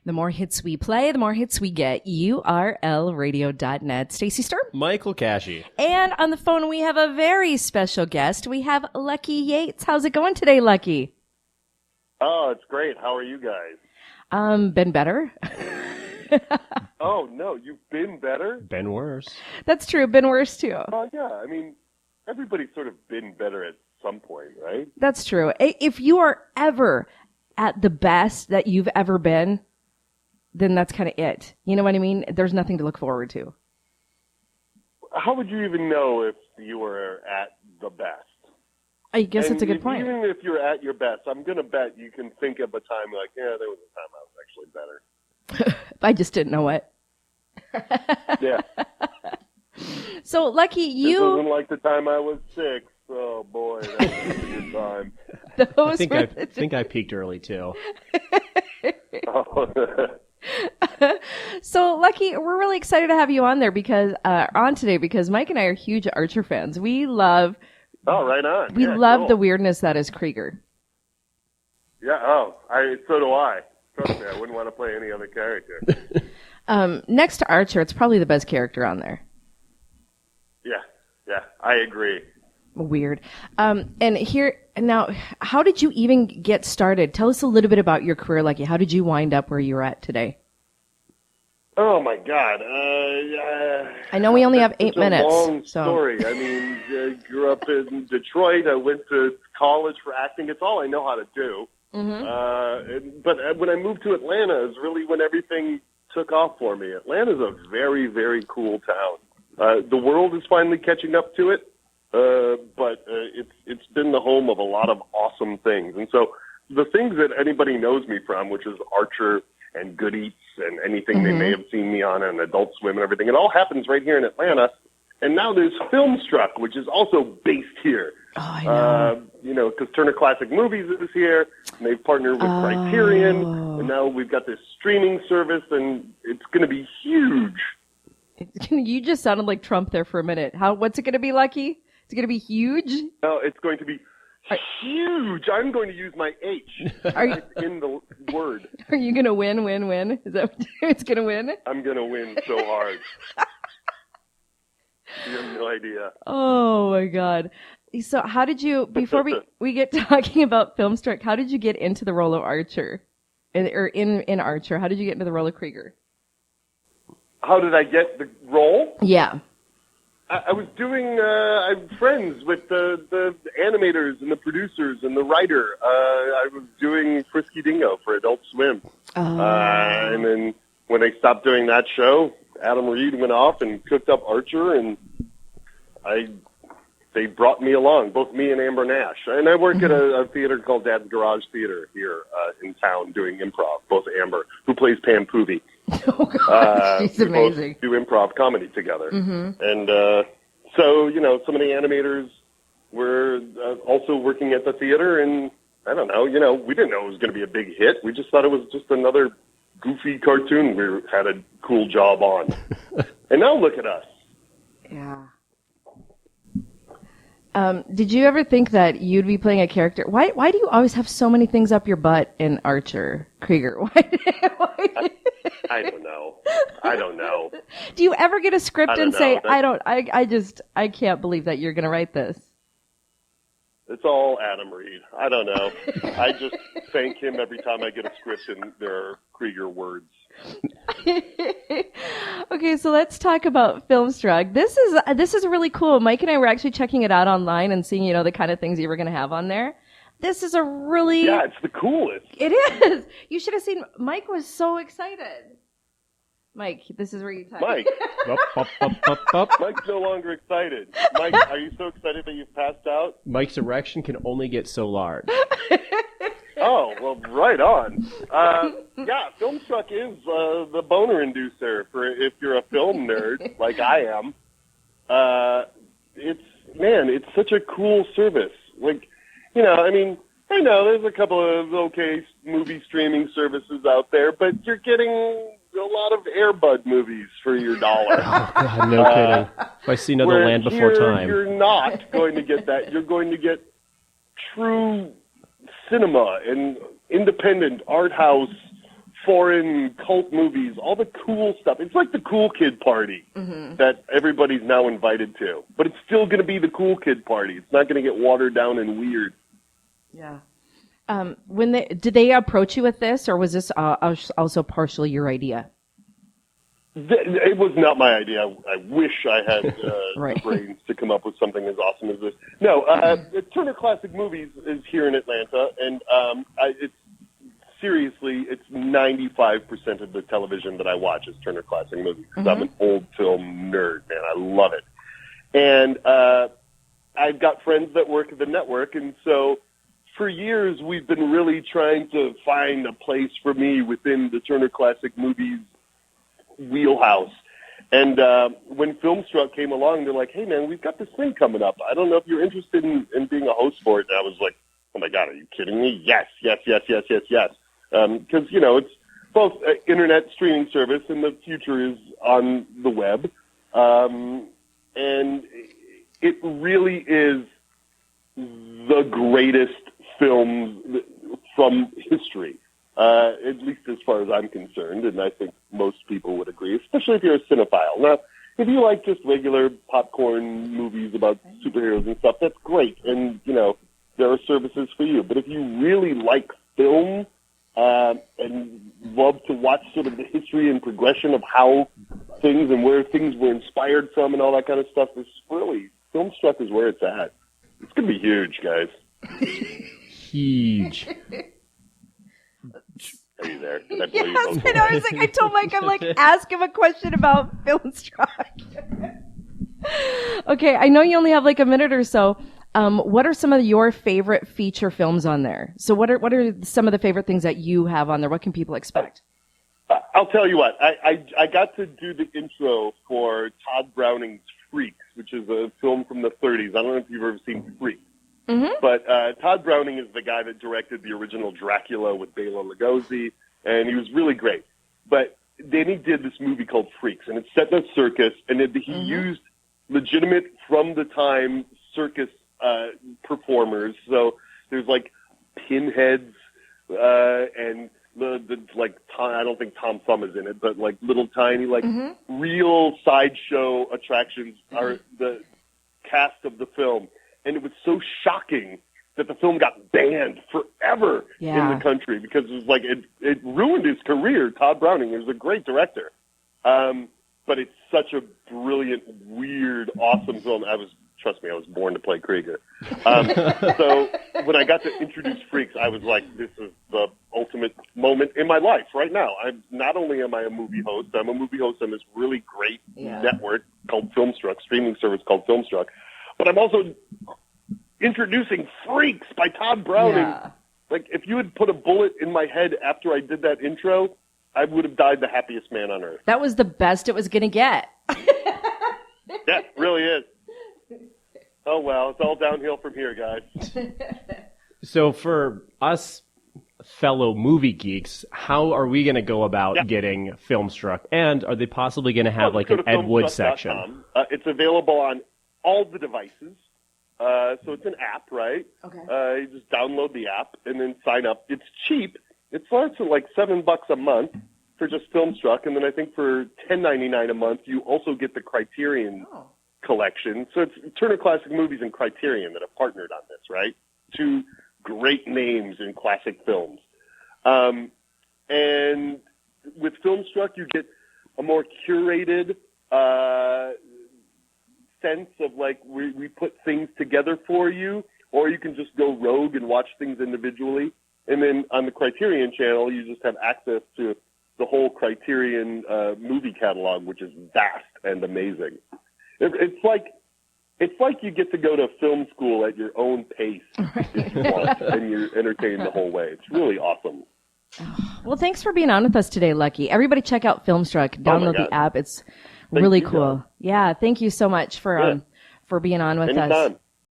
The more hits we play, the more hits we get. URLradio.net. Stacy Sturm. Michael Kashey. And on the phone, we have a very special guest. We have Lucky Yates. How's it going today, Lucky? Oh, it's great. How are you guys? Been better. Oh, no, you've been better? Been worse. That's true. Been worse, too. Yeah. I mean, everybody's sort of been better at some point, right? That's true. If you are ever at the best that you've ever been, then that's kind of it. You know what I mean? There's nothing to look forward to. How would you even know if you were at the best? I guess that's a good point. Even if you're at your best, I'm going to bet you can think of a time like, yeah, there was a time I was actually better. I just didn't know it. Yeah. So, Lucky, you... It wasn't like the time I was 6. Oh, boy, that was a good time. I think I peaked early, too. Oh. So, Lucky, we're really excited to have you on there today because Mike and I are huge Archer fans. We love... Oh, right on. We love the weirdness that is Krieger. Yeah, so do I. Trust me, I wouldn't want to play any other character. Next to Archer, it's probably the best character on there. Yeah, I agree. Weird. And here, now, how did you even get started? Tell us a little bit about your career, Lucky. How did you wind up where you're at today? Oh, my God. I know we only have 8 minutes. It's a long story. I mean, I grew up in Detroit. I went to college for acting. It's all I know how to do. Mm-hmm. But when I moved to Atlanta is really when everything took off for me. Atlanta's a very, very cool town. The world is finally catching up to it, but it's been the home of a lot of awesome things. And so the things that anybody knows me from, which is Archer and Good Eats and anything they may have seen me on Adult Swim and everything, it all happens right here in Atlanta. And now there's Filmstruck, which is also based here. Oh, I know. Because Turner Classic Movies is here, and they've partnered with Criterion, and now we've got this streaming service, and it's going to be huge. You just sounded like Trump there for a minute. What's it going to be, Lucky? It's going to be huge? No, it's going to be huge. I'm going to use my H in the word. Are you going to win? Is that what it's going to win? I'm going to win so hard. You have no idea. Oh, my God. So how did you, before we get talking about Filmstruck, how did you get into the role of Archer? Or in Archer, how did you get into the role of Krieger? How did I get the role? Yeah. I was I'm friends with the animators and the producers and the writer. I was doing Frisky Dingo for Adult Swim. And then when they stopped doing that show, Adam Reed went off and cooked up Archer, and they brought me along, both me and Amber Nash. And I work at a theater called Dad's Garage Theater here in town doing improv, both Amber, who plays Pam Poovey. Oh, God, she's amazing. Both do improv comedy together. Mm-hmm. And so, some of the animators were also working at the theater, and I don't know, we didn't know it was going to be a big hit. We just thought it was just another goofy cartoon we had a cool job on. And now look at us. Yeah. Did you ever think that you'd be playing a character? Why do you always have so many things up your butt in Archer, Krieger? I don't know. Do you ever get a script and say, I can't believe that you're going to write this? It's all Adam Reed. I don't know. I just thank him every time I get a script and there are Krieger words. Okay, so let's talk about Filmstruck. This is really cool. Mike and I were actually checking it out online and seeing, the kind of things you were going to have on there. This is a really... Yeah, it's the coolest. It is. You should have seen... Mike was so excited. Mike, this is where you talk. Mike. Mike's no longer excited. Mike, are you so excited that you've passed out? Mike's erection can only get so large. Oh, well, right on. Yeah, Filmstruck is the boner inducer for if you're a film nerd like I am. It's such a cool service. Like, I know there's a couple of okay movie streaming services out there, but you're getting a lot of Air Bud movies for your dollar. Oh, God, no kidding. If I see another Land Before Time. You're not going to get that. You're going to get true cinema and independent art house foreign cult movies, all the cool stuff. It's like the cool kid party that everybody's now invited to. But it's still going to be the cool kid party. It's not going to get watered down and weird. Yeah. Did they approach you with this, or was this also partially your idea? It was not my idea. I wish I had right. the brains to come up with something as awesome as this. No, Turner Classic Movies is here in Atlanta, and it's 95% of the television that I watch is Turner Classic Movies. Because I'm an old film nerd, man. I love it. And I've got friends that work at the network, and so for years we've been really trying to find a place for me within the Turner Classic Movies wheelhouse. And when Filmstruck came along, they're like, hey, man, we've got this thing coming up. I don't know if you're interested in being a host for it. And I was like, oh, my God, are you kidding me? Yes. Because, it's both an internet streaming service and the future is on the web. And it really is the greatest film from history. At least as far as I'm concerned, and I think most people would agree, especially if you're a cinephile. Now, if you like just regular popcorn movies about superheroes and stuff, that's great, and, there are services for you. But if you really like film and love to watch sort of the history and progression of how things and where things were inspired from and all that kind of stuff, Filmstruck is where it's at. It's going to be huge, guys. Huge. Are you there? Did I blow you Yes, and I was like, I told Mike, I'm like, ask him a question about Filmstruck. Okay, I know you only have like a minute or so. What are some of your favorite feature films on there? So what are some of the favorite things that you have on there? What can people expect? I'll tell you what. I got to do the intro for Todd Browning's Freaks, which is a film from the 30s. I don't know if you've ever seen Freaks. But Todd Browning is the guy that directed the original Dracula with Bela Lugosi, and he was really great. But then he did this movie called Freaks, and it's set in a circus, and he used legitimate, from-the-time circus performers. So there's, like, pinheads and I don't think Tom Thumb is in it, but, like, little tiny, real sideshow attractions are the cast of the film. And it was so shocking that the film got banned forever in the country because it was like it ruined his career. Todd Browning is a great director, but it's such a brilliant, weird, awesome film. Trust me, I was born to play Krieger. So when I got to introduce Freaks, I was like, this is the ultimate moment in my life right now. Not only am I a movie host, I'm a movie host on this really great network called Filmstruck, streaming service called Filmstruck. But I'm also introducing Freaks by Todd Browning. Yeah. Like, if you had put a bullet in my head after I did that intro, I would have died the happiest man on earth. That was the best it was going to get. Yeah, it really is. Oh, well, it's all downhill from here, guys. So for us fellow movie geeks, how are we going to go about getting Filmstruck? And are they possibly going to have like an Ed Wood section? It's available on all the devices. So it's an app, right? Okay. You just download the app and then sign up. It's cheap. It starts at like $7 a month for just Filmstruck, and then I think for $10.99 a month you also get the Criterion collection. So it's Turner Classic Movies and Criterion that have partnered on this, right? Two great names in classic films. And with Filmstruck you get a more curated sense of like we put things together for you, or you can just go rogue and watch things individually. And then on the Criterion channel, you just have access to the whole Criterion movie catalog, which is vast and amazing. It's like you get to go to film school at your own pace if you want, and you're entertained the whole way. It's really awesome. Well, thanks for being on with us today, Lucky. Everybody check out Filmstruck. Download the app. It's really cool. Yeah, thank you so much for being on with us.